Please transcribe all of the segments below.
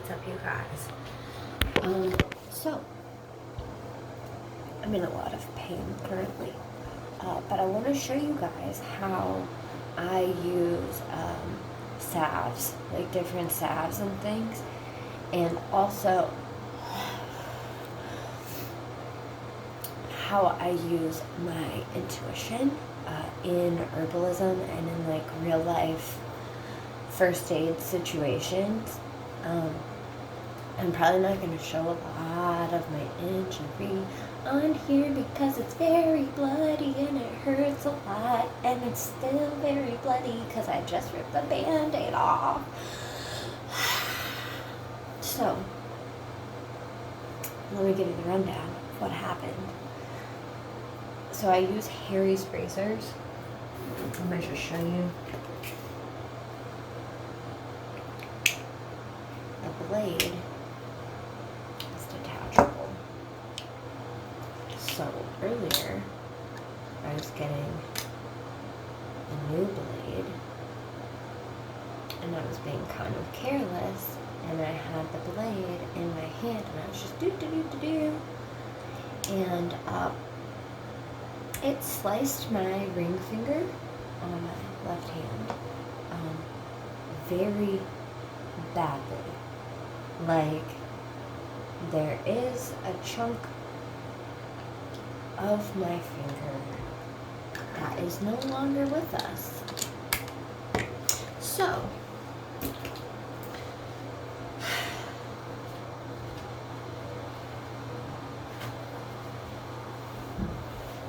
What's up, you guys? So I'm in a lot of pain currently, but I want to show you guys how I use salves, like different salves and things, and also how I use my intuition in herbalism and in like real life first aid situations. I'm probably not going to show a lot of my injury on here because it's very bloody and it hurts a lot, and it's still very bloody because I just ripped the band-aid off. So, let me give you the rundown of what happened. So I use Harry's razors. I'm going to just show you. The blade is detachable. So earlier, I was getting a new blade, and I was being kind of careless, and I had the blade in my hand, and I was just do. And it sliced my ring finger on my left hand very badly. Like, there is a chunk of my finger that is no longer with us. So,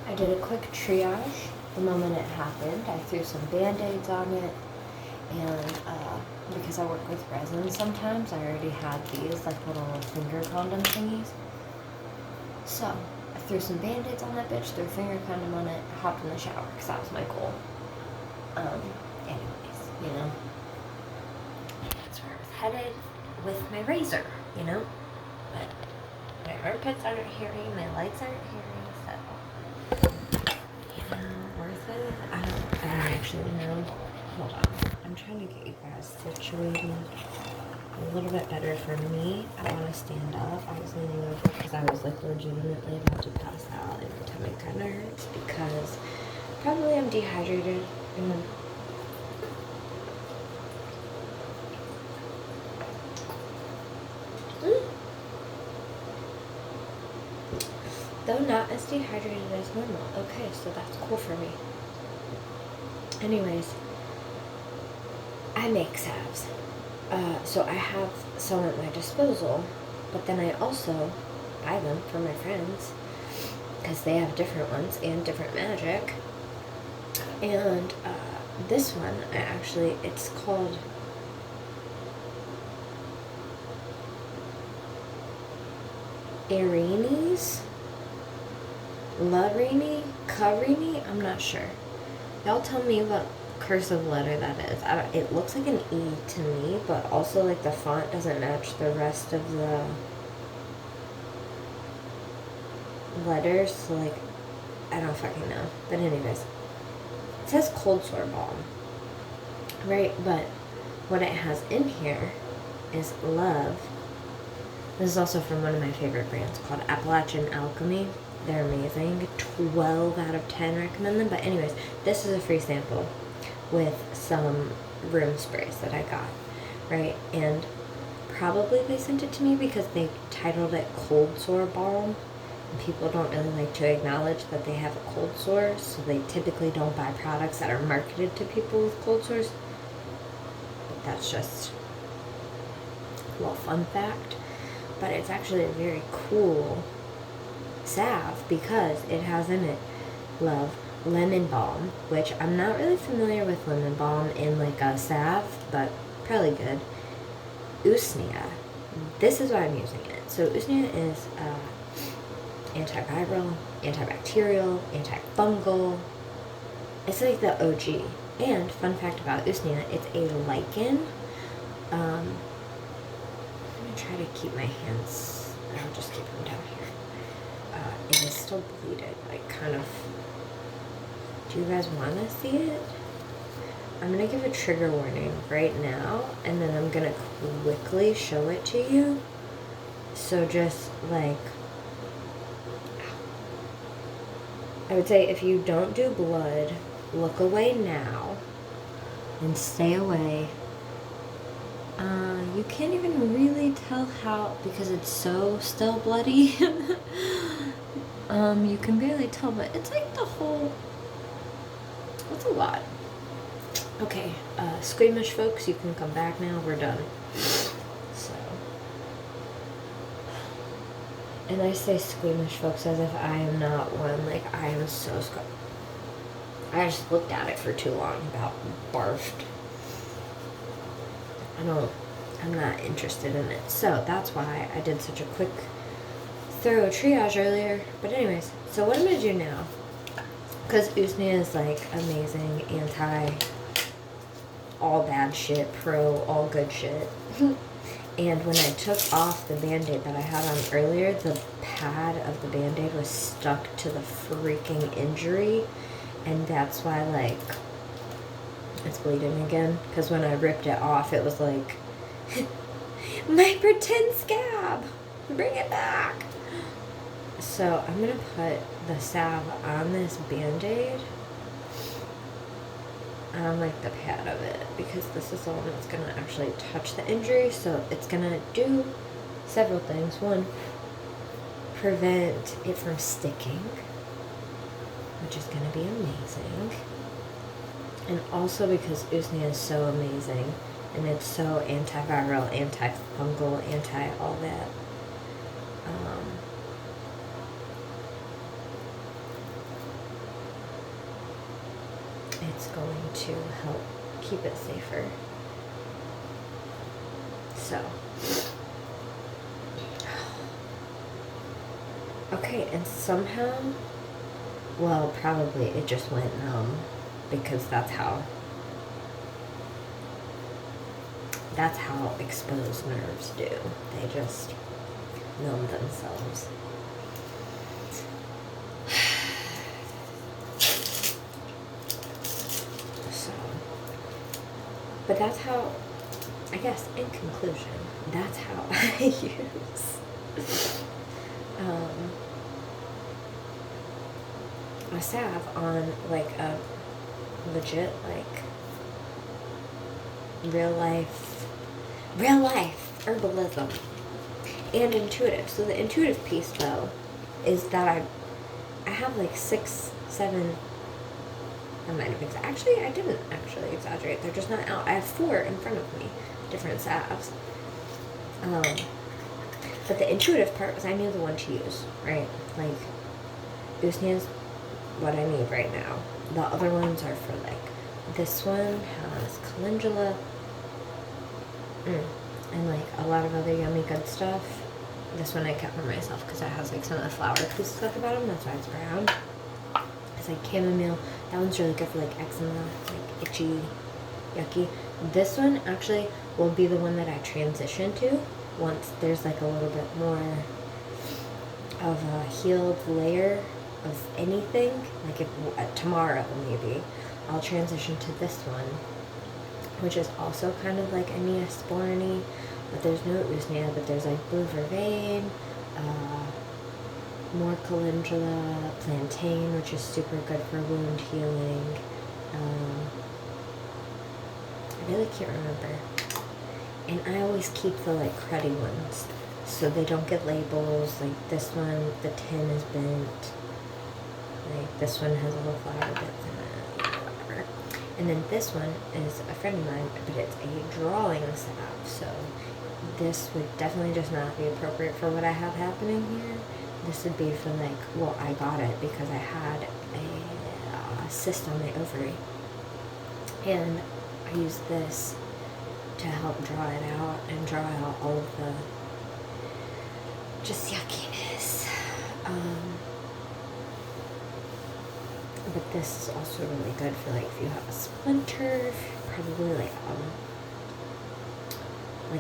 I did a quick triage the moment it happened. I threw some band-aids on it, and because I work with resin sometimes, I already had these like little finger condom thingies. So I threw some band-aids on that bitch, threw a finger condom on it, hopped in the shower because that was my goal. Anyways, you know, that's where I was headed with my razor, you know. But my armpits aren't hairy, my legs aren't hairy, so you know, worth it. I don't actually know. Hold on. I'm trying to get you guys situated a little bit better for me. I want to stand up. I was leaning over because I was like legitimately about to pass out, and my tummy kind of hurts because probably I'm dehydrated. Though not as dehydrated as normal. Okay, so that's cool for me. Anyways, I make salves. So I have some at my disposal, but then I also buy them for my friends because they have different ones and different magic. And this one, it's called Carini, I'm not sure. Y'all tell me what cursive letter that is. It looks like an E to me, but also like the font doesn't match the rest of the letters, so like I don't fucking know. But anyways, it says cold sore balm, right? But what it has in here is love. This is also from one of my favorite brands called Appalachian Alchemy. They're amazing. 12 out of 10 recommend them. But anyways, this is a free sample with some room sprays that I got, right? And probably they sent it to me because they titled it cold sore balm. And people don't really like to acknowledge that they have a cold sore, so they typically don't buy products that are marketed to people with cold sores. But that's just a little fun fact. But it's actually a very cool salve because it has in it love, lemon balm, which I'm not really familiar with lemon balm in like a salve, but probably good. Usnea. This is why I'm using it. So Usnea is antiviral, antibacterial, antifungal. It's like the OG. And fun fact about Usnea, it's a lichen. I'm gonna try to keep my hands. I'll just keep them down here. It is still bleeding, like kind of. Do you guys want to see it? I'm going to give a trigger warning right now, and then I'm going to quickly show it to you. So just like, I would say if you don't do blood, look away now and stay away. You can't even really tell how, because it's so still bloody. You can barely tell, but it's like the whole, it's a lot. Okay, squeamish folks, you can come back now, we're done. So, and I say squeamish folks as if I am not one, like I am so I just looked at it for too long, about barfed. I'm not interested in it. So that's why I did such a quick, thorough triage earlier. But anyways, so what I'm going to do now, because usnea is like amazing, anti, all bad shit, pro, all good shit. And when I took off the Band-Aid that I had on earlier, the pad of the Band-Aid was stuck to the freaking injury. And that's why, like, it's bleeding again. Because when I ripped it off, it was like, my pretend scab! Bring it back! So I'm going to put the salve on this Band-Aid. On, like, the pad of it. Because this is the one that's going to actually touch the injury. So it's going to do several things. One, prevent it from sticking, which is going to be amazing. And also because usnea is so amazing, and it's so antiviral, antifungal, anti-all that. It's going to help keep it safer. So. Okay, and somehow, well, probably it just went numb, because that's how exposed nerves do. They just numb themselves. So, but that's how, I guess, in conclusion, that's how I use a salve on, like, a legit, like, real life herbalism and intuitive. So the intuitive piece, though, is that I have like 6, 7, I might have actually, I didn't actually exaggerate, they're just not out. I have 4 in front of me, different salves. But the intuitive part was I knew the one to use, right? Like, usnea is what I need right now. The other ones are for, like, this one has calendula, and like a lot of other yummy good stuff. This one I kept for myself because it has like some of the flower pieces stuff about them. That's why it's brown. It's like chamomile. That one's really good for like eczema, like itchy, yucky. This one actually will be the one that I transition to once there's like a little bit more of a healed layer of anything. Like if tomorrow maybe I'll transition to this one, which is also kind of like a neosporin-y, but there's no usnea, but there's like blue vervain, more calendula, plantain, which is super good for wound healing. I really can't remember. And I always keep the like cruddy ones, so they don't get labels. Like this one, the tin is bent. Like this one has little flower bits in it, whatever. And then this one is a friend of mine, but it's a drawing salve, so this would definitely just not be appropriate for what I have happening here. This would be for like, well, I got it because I had a cyst on my ovary, and I used this to help draw it out and draw out all of the just yuckiness. But this is also really good for like if you have a splinter, probably like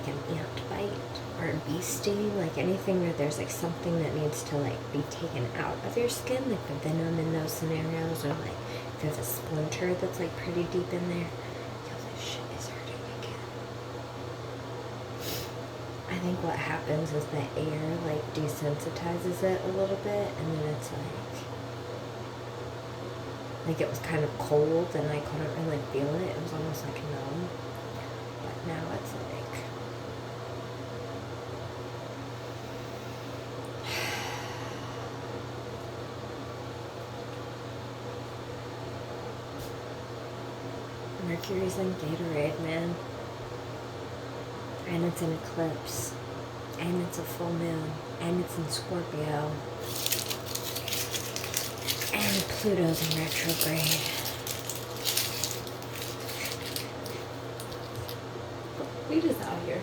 an ant bite or a bee sting, like anything where there's like something that needs to like be taken out of your skin, like the venom in those scenarios, or like if you have a splinter that's like pretty deep in there. think what happens is the air like desensitizes it a little bit, and then it's like it was kind of cold and I couldn't really feel it. It was almost like numb. But now it's like Mercury's in gatorade, man. And it's an eclipse. And it's a full moon. And it's in Scorpio. And Pluto's in retrograde. We just out here.